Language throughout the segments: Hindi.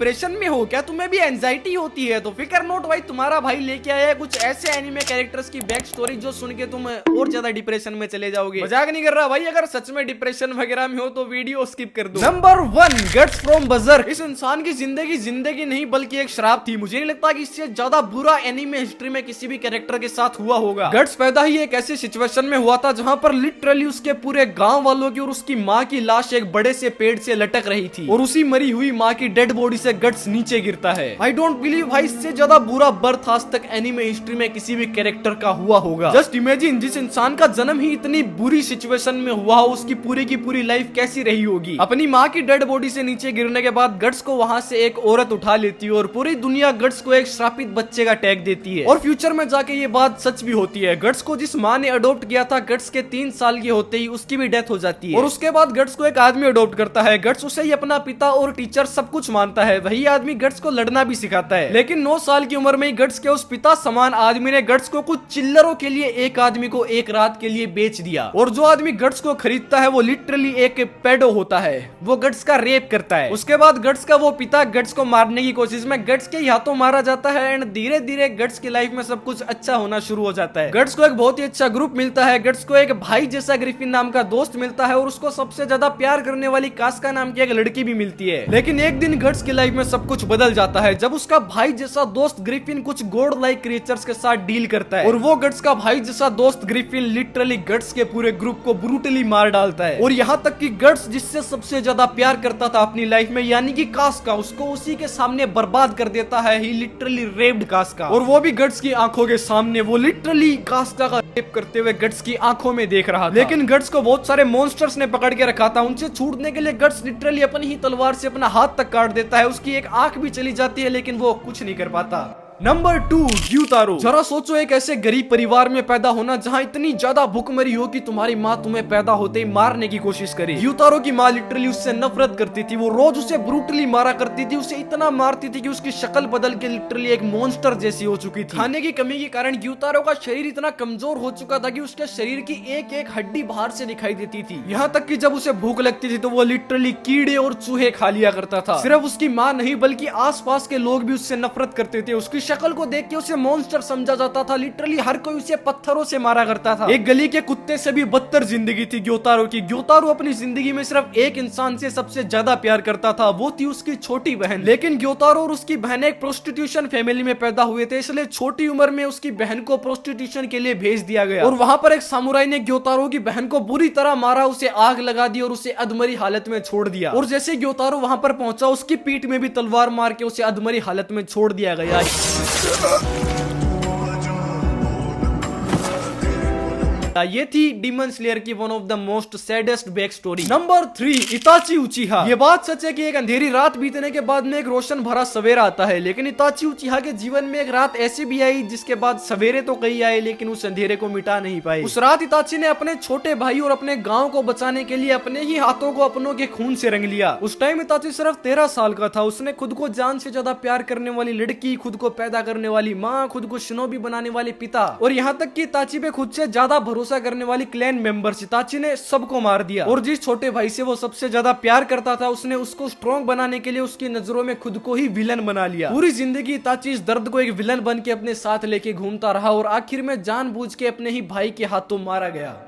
डिप्रेशन में हो क्या, तुम्हें भी एंजाइटी होती है, तो फिकर नोट भाई तुम्हारा भाई लेके आया है कुछ ऐसे एनिमे कैरेक्टर्स की बैक स्टोरी जो सुन के तुम और ज्यादा डिप्रेशन में चले जाओगे। मजाक नहीं कर रहा भाई, अगर सच में डिप्रेशन वगैरह में हो तो वीडियो स्किप कर दो। Number 1, Guts from Berserk. इस इंसान की जिंदगी नहीं बल्कि एक श्राप थी। मुझे नहीं लगता कि इससे ज्यादा बुरा एनिमे हिस्ट्री में किसी भी कैरेक्टर के साथ हुआ होगा। गट्स पैदा ही एक ऐसी सिचुएशन में हुआ था जहाँ पर लिटरली उसके पूरे गाँव वालों की और उसकी माँ की लाश एक बड़े से पेड़ से लटक रही थी और उसी मरी हुई माँ की डेड बॉडी से गट्स नीचे गिरता है। आई डोंट बिलीव भाई इससे ज्यादा बुरा बर्थ आज तक एनिमे हिस्ट्री में किसी भी कैरेक्टर का हुआ होगा। जस्ट इमेजिन, जिस इंसान का जन्म ही इतनी बुरी सिचुएशन में हुआ हो उसकी पूरी की पूरी लाइफ कैसी रही होगी। अपनी माँ की डेड बॉडी से नीचे गिरने के बाद गट्स को वहाँ से एक औरत उठा लेती है और पूरी दुनिया गट्स को एक श्रापित बच्चे का टैग देती है और फ्यूचर में जाके ये बात सच भी होती है। गट्स को जिस माँ ने अडॉप्ट किया था, गट्स के 3 साल के होते ही उसकी भी डेथ हो जाती है और उसके बाद गट्स को एक आदमी अडॉप्ट करता है। गट्स उसे ही अपना पिता और टीचर सब कुछ मानता है। वही आदमी गट्स को लड़ना भी सिखाता है। लेकिन 9 साल की उम्र में ही गट्स के उस पिता समान आदमी ने गट्स को कुछ चिल्लरों के लिए एक आदमी को एक रात के लिए बेच दिया और जो आदमी गट्स को खरीदता है वो लिटरली एक पेडो होता है। वो गट्स का रेप करता है। उसके बाद गट्स का वो पिता गट्स को मारने की कोशिश में गट्स के हाथों मारा जाता है एंड धीरे धीरे गट्स की लाइफ में सब कुछ अच्छा होना शुरू हो जाता है। गट्स को एक बहुत ही अच्छा ग्रुप मिलता है। गट्स को एक भाई जैसा ग्रिफिन नाम का दोस्त मिलता है और उसको सबसे ज्यादा प्यार करने वाली कास्का नाम की एक लड़की भी मिलती है। लेकिन एक दिन गट्स की लाइफ में सब कुछ बदल जाता है जब उसका भाई जैसा दोस्त ग्रिफिन कुछ गॉड लाइक क्रिएचर्स के साथ डील करता है और वो गट्स का भाई जैसा दोस्त ग्रिफिन लिटरली गट्स के पूरे ग्रुप को ब्रूटली मार डालता है और यहाँ तक कि गट्स जिससे सबसे ज्यादा प्यार करता था अपनी लाइफ में यानी कि कास्का, उसको उसी के सामने बर्बाद कर देता है। ही लिटरली रेप्ड कास्का और वो भी गट्स की आंखों के सामने। वो लिटरली कास्का का रेप करते हुए गट्स की आंखों में देख रहा था। लेकिन गट्स को बहुत सारे मॉन्स्टर्स ने पकड़ के रखा था। उनसे छूटने के लिए गट्स लिटरली अपनी ही तलवार से अपना हाथ तक काट देता है। उसकी एक आंख भी चली जाती है लेकिन वो कुछ नहीं कर पाता। Number 2, Gyutaro. जरा सोचो एक ऐसे गरीब परिवार में पैदा होना जहाँ इतनी ज्यादा भूखमरी हो कि तुम्हारी माँ तुम्हें पैदा होते ही मारने की कोशिश करे। ग्यूतारो की माँ लिटरली उससे नफरत करती थी। वो रोज उसे ब्रूटली मारा करती थी। उसे इतना मारती थी कि उसकी शक्ल बदल के लिटरली एक मॉन्स्टर जैसी हो चुकी थी। खाने की कमी के कारण ग्यूतारो का शरीर इतना कमजोर हो चुका था कि उसके शरीर की एक एक हड्डी बाहर से दिखाई देती थी। यहाँ तक कि जब उसे भूख लगती थी तो वो लिटरली कीड़े और चूहे खा लिया करता था। सिर्फ उसकी माँ नहीं बल्कि आसपास के लोग भी उससे नफरत करते थे। उसकी शक्ल को देख के उसे मॉन्स्टर समझा जाता था। लिटरली हर कोई उसे पत्थरों से मारा करता था। एक गली के कुत्ते से भी बदतर जिंदगी थी ग्योतारो की। ग्योतारो अपनी जिंदगी में सिर्फ एक इंसान से सबसे ज्यादा प्यार करता था, वो थी उसकी छोटी बहन। लेकिन ग्योतारो और उसकी बहन एक प्रोस्टिट्यूशन फैमिली में पैदा हुए थे, इसलिए छोटी उम्र में उसकी बहन को प्रोस्टिट्यूशन के लिए भेज दिया गया और वहां पर एक सामुराई ने ग्योतारो की बहन को बुरी तरह मारा, उसे आग लगा दी और उसे अधमरी हालत में छोड़ दिया। और जैसे ग्योतारो वहां पर पहुंचा उसकी पीठ में भी तलवार मार के उसे अधमरी हालत में छोड़ दिया गया। ये थी डीमन स्लेयर की one of the most saddest back story. Number 3, इताची उचिहा। ये बात सच है कि एक अंधेरी रात बीतने के बाद में एक रोशन भरा सवेरा आता है, लेकिन इताची उचिहा के जीवन में एक रात ऐसी भी आई जिसके बाद सवेरे तो कई आए लेकिन उस अंधेरे को मिटा नहीं पाए। उस रात इताची ने अपने छोटे भाई और अपने गांव को बचाने के लिए अपने ही हाथों को अपनों के खून से रंग लिया। उस टाइम इताची सिर्फ 13 साल का था। उसने खुद को जान से ज्यादा प्यार करने वाली लड़की, खुद को पैदा करने वाली माँ, खुद को शिनोबी बनाने वाले पिता और यहाँ तक कि इताची पे खुद से ज्यादा भरोसा करने वाली क्लैन मेंबर्स, इताची ने सबको मार दिया। और जिस छोटे भाई से वो सबसे ज्यादा प्यार करता था उसने उसको स्ट्रॉन्ग बनाने के लिए उसकी नजरों में खुद को ही विलन बना लिया। पूरी जिंदगी इताची इस दर्द को एक विलन बन के अपने साथ लेके घूमता रहा और आखिर में जानबूझ के अपने ही भाई के हाथों मारा गया।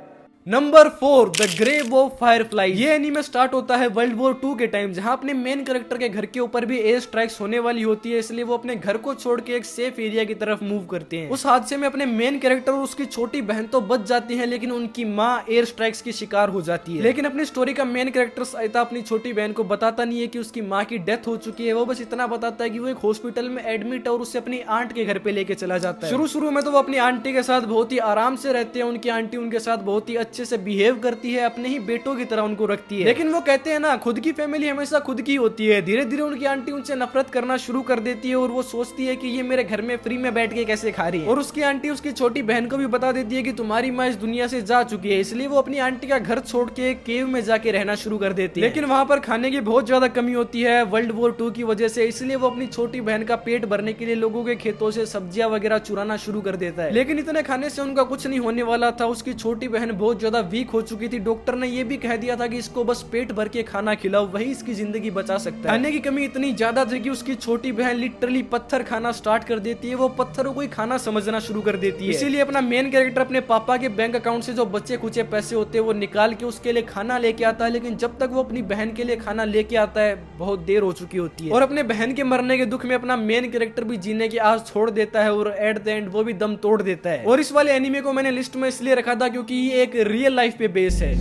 Number 4, the grave of firefly. ये एनीमे स्टार्ट होता है वर्ल्ड वॉर 2 के टाइम, जहां अपने मेन कैरेक्टर के घर के ऊपर भी एयर स्ट्राइक्स होने वाली होती है, इसलिए वो अपने घर को छोड़ के एक सेफ एरिया की तरफ मूव करते हैं। उस हादसे में अपने मेन कैरेक्टर और उसकी छोटी बहन तो बच जाती है लेकिन उनकी माँ एयर स्ट्राइक्स की शिकार हो जाती है। लेकिन अपनी स्टोरी का मेन कैरेक्टर साइता अपनी छोटी बहन को बताता नहीं है कि उसकी माँ की डेथ हो चुकी है। वो बस इतना बताता है कि वो एक हॉस्पिटल में एडमिट और उसे अपनी आंट के घर पे लेके चला जाता है। शुरू में तो वो अपनी आंटी के साथ बहुत ही आराम से रहते हैं। उनकी आंटी उनके साथ बहुत ही अच्छे से बिहेव करती है, अपने ही बेटों की तरह उनको रखती है। लेकिन वो कहते हैं ना, खुद की फैमिली हमेशा खुद की होती है। धीरे धीरे उनकी आंटी उनसे नफरत करना शुरू कर देती है और वो सोचती है कि ये मेरे घर में फ्री में बैठ के कैसे खा रही है। और उसकी आंटी उसकी छोटी बहन को भी बता देती है कि तुम्हारी माँ इस दुनिया से जा चुकी है, इसलिए वो अपनी आंटी का घर छोड़ के केव में जाके रहना शुरू कर देती है। लेकिन वहाँ पर खाने की बहुत ज्यादा कमी होती है वर्ल्ड वॉर 2 की वजह से, इसलिए वो अपनी छोटी बहन का पेट भरने के लिए लोगों के खेतों से सब्जियां वगैरह चुराना शुरू कर देता है। लेकिन इतने खाने से उनका कुछ नहीं होने वाला था। उसकी छोटी बहन बहुत ज्यादा वीक हो चुकी थी। डॉक्टर ने ये भी कह दिया था कि इसको बस पेट भर के खाना खिलाओ, वही इसकी जिंदगी बचा सकता है। खाने की कमी इतनी ज्यादा थी कि उसकी छोटी बहन लिटरली पत्थर खाना स्टार्ट कर देती है। वो पत्थरों को ही खाना समझना शुरू कर देती है। इसीलिए अपना मेन कैरेक्टर अपने पापा के बैंक अकाउंट से जो बच्चे कुचे पैसे होते हैं वो निकाल के उसके लिए खाना लेके आता है। लेकिन जब तक वो अपनी बहन के लिए खाना लेके आता है बहुत देर हो चुकी होती है। और अपने बहन के मरने के दुख में अपना मेन कैरेक्टर भी जीने की आस छोड़ देता है और एट द एंड वो भी दम तोड़ देता है। और इस वाले एनीमे को मैंने लिस्ट में इसलिए रखा था क्योंकि ये एक रियल लाइफ पे बेस है।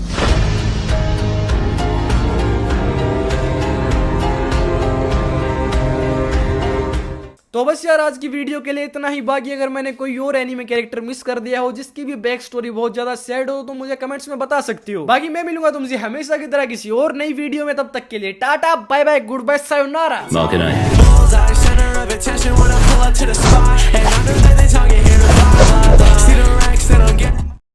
तो बस यार आज की वीडियो के लिए इतना ही। बाकी अगर मैंने कोई और एनीमे कैरेक्टर मिस कर दिया हो जिसकी भी बैक स्टोरी बहुत ज्यादा सैड हो तो मुझे कमेंट्स में बता सकती हो। बाकी मैं मिलूंगा तुमसे हमेशा की तरह किसी और नई वीडियो में। तब तक के लिए tata bye bye goodbye sayonara. Center of attention when I pull up to the spot, and I know that they talking here to blah blah blah. See the racks that I'm getting.